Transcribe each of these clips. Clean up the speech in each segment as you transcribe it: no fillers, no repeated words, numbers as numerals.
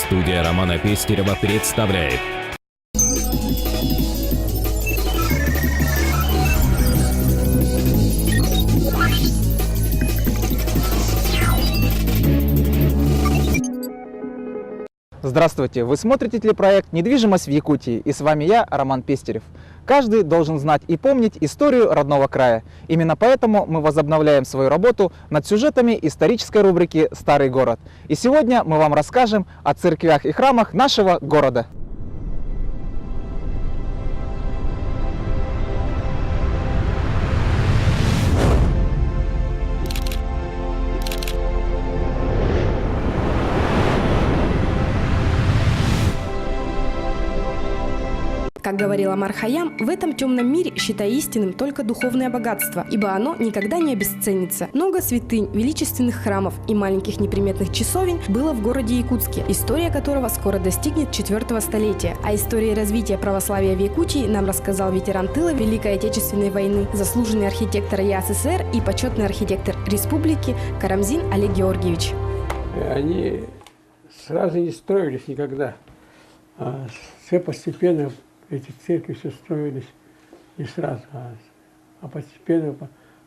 Студия Романа Пестерева представляет. Здравствуйте! Вы смотрите телепроект «Недвижимость в Якутии», и с вами я, Роман Пестерев. Каждый должен знать и помнить историю родного края. Именно поэтому мы возобновляем свою работу над сюжетами исторической рубрики «Старый город». И сегодня мы вам расскажем о церквях и храмах нашего города. Как говорил Омар Хайям, в этом темном мире считай истинным только духовное богатство, ибо оно никогда не обесценится. Много святынь, величественных храмов и маленьких неприметных часовен было в городе Якутске, история которого скоро достигнет 4-го столетия. А истории развития православия в Якутии нам рассказал ветеран тыла Великой Отечественной войны, заслуженный архитектор ЯССР и почетный архитектор республики Карамзин Олег Георгиевич. Они сразу не строились никогда, все постепенно. Эти церкви все строились не сразу, а постепенно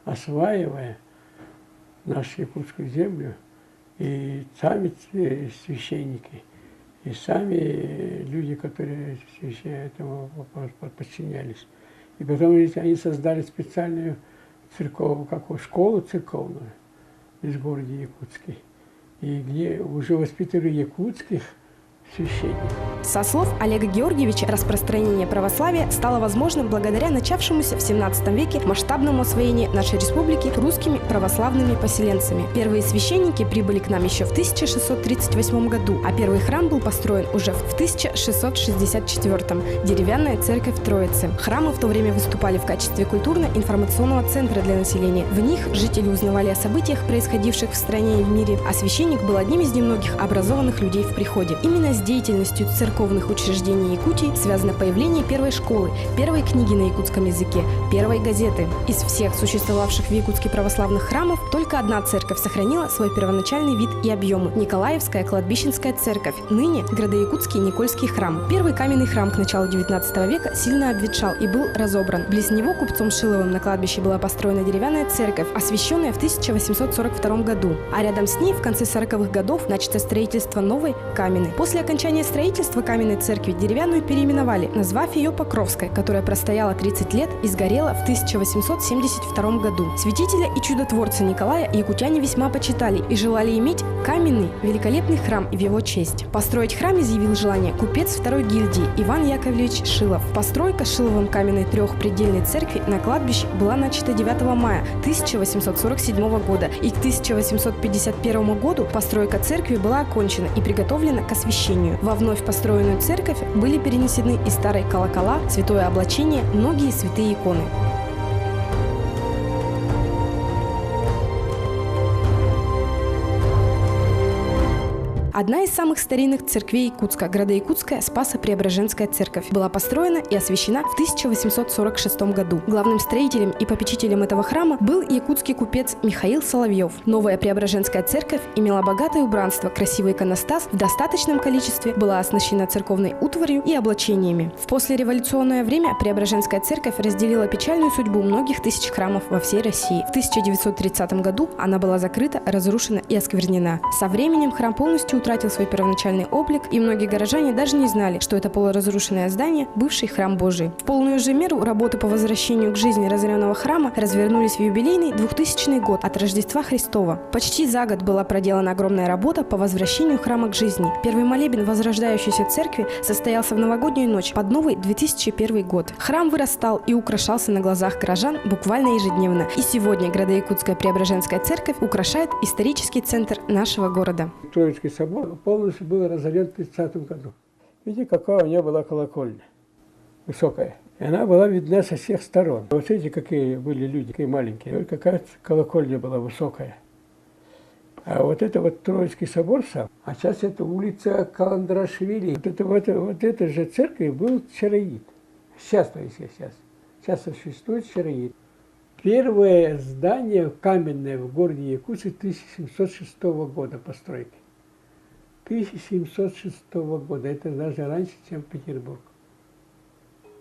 осваивая нашу якутскую землю, и сами священники, и сами люди, которые этому подчинялись. И потом они создали специальную школу церковную в городе Якутске, и где уже воспитывали якутских священников. Со слов Олега Георгиевича, распространение православия стало возможным благодаря начавшемуся в 17 веке масштабному освоению нашей республики русскими православными поселенцами. Первые священники прибыли к нам еще в 1638 году, а первый храм был построен уже в 1664. Деревянная церковь Троицы. Храмы в то время выступали в качестве культурно-информационного центра для населения. В них жители узнавали о событиях, происходивших в стране и в мире, а священник был одним из немногих образованных людей в приходе. Именно с деятельностью церковных учреждений Якутии связано появление первой школы, первой книги на якутском языке, первой газеты. Из всех существовавших в Якутске православных храмов только одна церковь сохранила свой первоначальный вид и объемы – Николаевская кладбищенская церковь, ныне Градоякутский Никольский храм. Первый каменный храм к началу 19 века сильно обветшал и был разобран. Близ него купцом Шиловым на кладбище была построена деревянная церковь, освященная в 1842 году, а рядом с ней в конце 40-х годов начато строительство новой каменной. После окончания строительства каменной церкви деревянную переименовали, назвав ее Покровской, которая простояла 30 лет и сгорела в 1872 году. Святителя и чудотворца Николая якутяне весьма почитали и желали иметь каменный великолепный храм в его честь. Построить храм изъявил желание купец второй гильдии Иван Яковлевич Шилов. Постройка Шиловым каменной трехпредельной церкви на кладбище была начата 9 мая 1847 года, и к 1851 году постройка церкви была окончена и приготовлена к освящению. Во вновь построенную церковь были перенесены из старой колокола, святое облачение, многие святые иконы. Одна из самых старинных церквей Якутска, Градоякутская Спасо-Преображенская церковь, была построена и освящена в 1846 году. Главным строителем и попечителем этого храма был якутский купец Михаил Соловьев. Новая Преображенская церковь имела богатое убранство, красивый иконостас, в достаточном количестве была оснащена церковной утварью и облачениями. В послереволюционное время Преображенская церковь разделила печальную судьбу многих тысяч храмов во всей России. В 1930 году она была закрыта, разрушена и осквернена. Со временем храм полностью утратил свой первоначальный облик, и многие горожане даже не знали, что это полуразрушенное здание – бывший храм Божий. В полную же меру работы по возвращению к жизни разоренного храма развернулись в юбилейный 2000 год от Рождества Христова. Почти за год была проделана огромная работа по возвращению храма к жизни. Первый молебен возрождающейся церкви состоялся в новогоднюю ночь под новый 2001 год. Храм вырастал и украшался на глазах горожан буквально ежедневно. И сегодня Градоякутская Преображенская церковь украшает исторический центр нашего города. Троицкий собор полностью был разорен в 30 году. Видите, какая у нее была колокольня, высокая. И она была видна со всех сторон. Вот видите, какие были люди, какие маленькие. Только какая колокольня была высокая. А вот это вот Троицкий собор сам. А сейчас это улица Каландрашвили. Вот это же церковь был Чароид. Сейчас существует Чароид. Первое здание каменное в городе Якутске 1706 года постройки. 1706 года. Это даже раньше, чем Петербург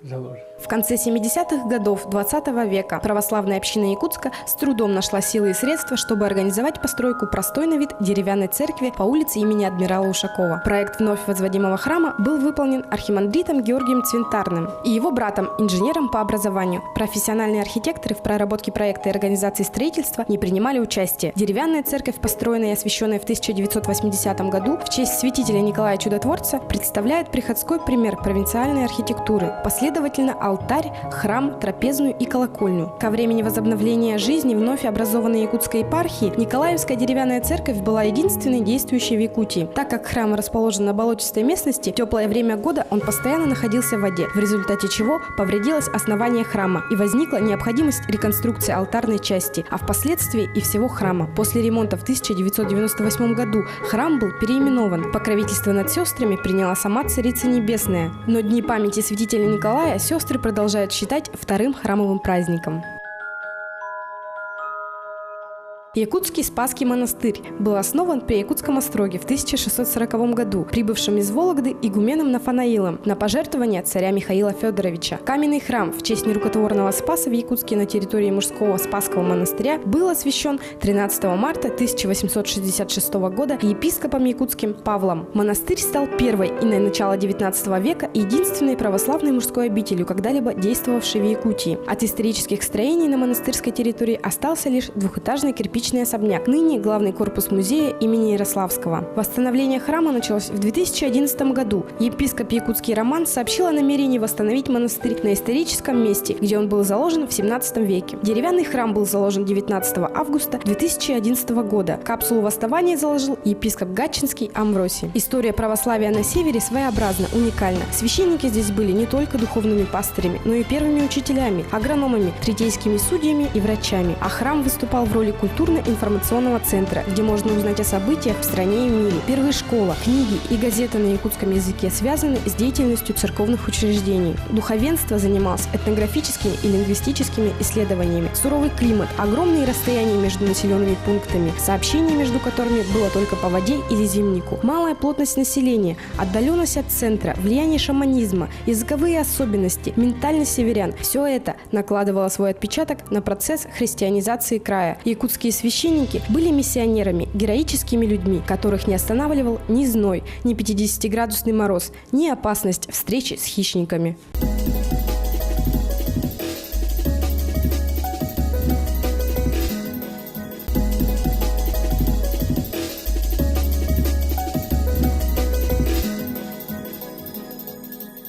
заложен. В конце 70-х годов 20 века православная община Якутска с трудом нашла силы и средства, чтобы организовать постройку простой на вид деревянной церкви по улице имени адмирала Ушакова. Проект вновь возводимого храма был выполнен архимандритом Георгием Цвинтарным и его братом, инженером по образованию. Профессиональные архитекторы в проработке проекта и организации строительства не принимали участия. Деревянная церковь, построенная и освященная в 1980 году в честь святителя Николая Чудотворца, представляет приходской пример провинциальной архитектуры. Последовательно алтарь, храм, трапезную и колокольню. Ко времени возобновления жизни вновь образованной Якутской епархии Николаевская деревянная церковь была единственной действующей в Якутии. Так как храм расположен на болотистой местности, в теплое время года он постоянно находился в воде, в результате чего повредилось основание храма и возникла необходимость реконструкции алтарной части, а впоследствии и всего храма. После ремонта в 1998 году храм был переименован. Покровительство над сестрами приняла сама Царица Небесная. Но дни памяти святителя Николая сестры продолжают считать вторым храмовым праздником. Якутский Спасский монастырь был основан при Якутском остроге в 1640 году, прибывшим из Вологды игуменом Нафанаилом на пожертвование царя Михаила Федоровича. Каменный храм в честь нерукотворного Спаса в Якутске на территории мужского Спасского монастыря был освящен 13 марта 1866 года епископом якутским Павлом. Монастырь стал первой и на начало 19 века единственной православной мужской обителью, когда-либо действовавшей в Якутии. От исторических строений на монастырской территории остался лишь двухэтажный кирпичный особняк, ныне главный корпус музея имени Ярославского. Восстановление храма началось в 2011 году. Епископ якутский Роман сообщил о намерении восстановить монастырь на историческом месте, где он был заложен в 17 веке. Деревянный храм был заложен 19 августа 2011 года. Капсулу восставания заложил епископ Гатчинский Амвросий. История православия на севере своеобразна, уникальна. Священники здесь были не только духовными пастырями, но и первыми учителями, агрономами, третейскими судьями и врачами. А храм выступал в роли культурно-информационного центра, где можно узнать о событиях в стране и мире. Первые школа, книги и газеты на якутском языке связаны с деятельностью церковных учреждений. Духовенство занималось этнографическими и лингвистическими исследованиями. Суровый климат, огромные расстояния между населенными пунктами, сообщение между которыми было только по воде или зимнику. Малая плотность населения, отдаленность от центра, влияние шаманизма, языковые особенности, ментальность северян – все это накладывало свой отпечаток на процесс христианизации края. Якутские священники были миссионерами, героическими людьми, которых не останавливал ни зной, ни 50-градусный мороз, ни опасность встречи с хищниками.